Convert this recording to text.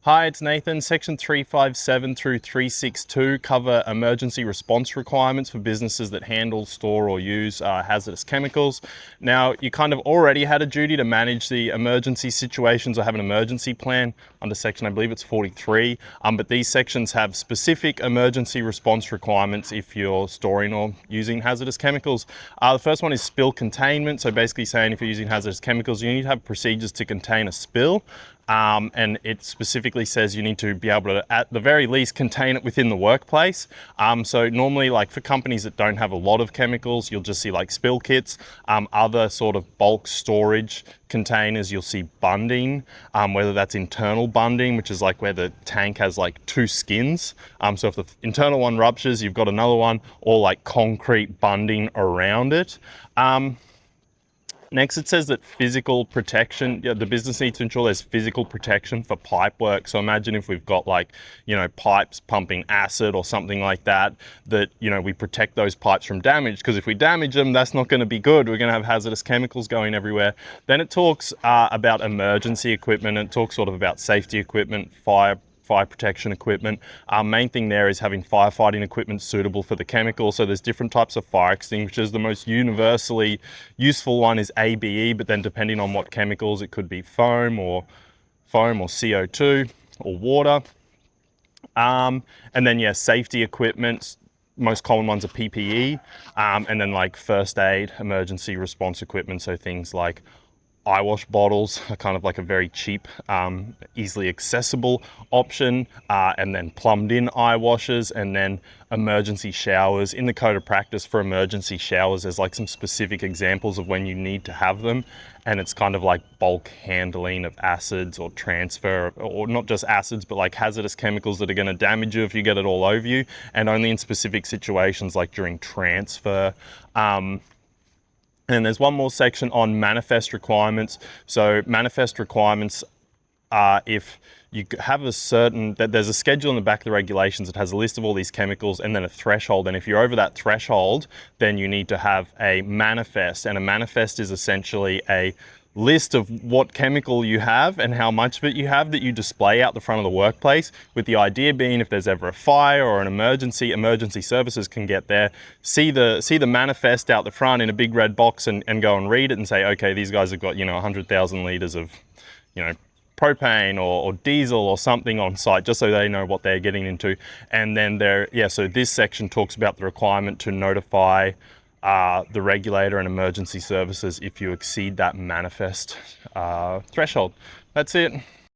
Hi, it's Nathan. Section 357 through 362 cover emergency response requirements for businesses that handle, store or use hazardous chemicals. Now, you kind of already had a duty to manage the emergency situations or have an emergency plan under section, I believe it's 43, but these sections have specific emergency response requirements if you're storing or using hazardous chemicals. The first one is spill containment. So basically saying if you're using hazardous chemicals, you need to have procedures to contain a spill. And it specifically says you need to be able to, at the very least, contain it within the workplace. So normally, like for companies that don't have a lot of chemicals, you'll just see like spill kits. Other sort of bulk storage containers, you'll see bunding, whether that's internal bunding, which is like where the tank has like two skins. So if the internal one ruptures, you've got another one, or like concrete bunding around it. Next, it says that physical protection, the business needs to ensure there's physical protection for pipe work. So imagine if we've got like, pipes pumping acid or something like that, we protect those pipes from damage, because if we damage them, that's not going to be good. We're going to have hazardous chemicals going everywhere. Then it talks about emergency equipment, and it talks sort of about safety equipment, fire protection equipment. Main thing there is having firefighting equipment suitable for the chemical. So there's different types of fire extinguishers. The most universally useful one is ABE, but then depending on what chemicals, it could be foam or CO2 or water. And then safety equipment. Most common ones are PPE, and then like first aid, emergency response equipment. So things like eye wash bottles are kind of like a very cheap, easily accessible option, and then plumbed in eye washers, and then emergency showers. In the code of practice for emergency showers, there's like some specific examples of when you need to have them, and it's kind of like bulk handling of acids or transfer, or not just acids, but like hazardous chemicals that are going to damage you if you get it all over you, and only in specific situations like during transfer. And there's one more section on manifest requirements. So manifest requirements are if you have there's a schedule in the back of the regulations that has a list of all these chemicals and then a threshold. And if you're over that threshold, then you need to have a manifest. And a manifest is essentially a list of what chemical you have and how much of it you have that you display out the front of the workplace, with the idea being if there's ever a fire or an emergency services can get there, see the manifest out the front in a big red box and go and read it and say, okay, these guys have got 100,000 liters of propane or diesel or something on site, just so they know what they're getting into. And then so this section talks about the requirement to notify the regulator and emergency services if you exceed that manifest threshold. That's it.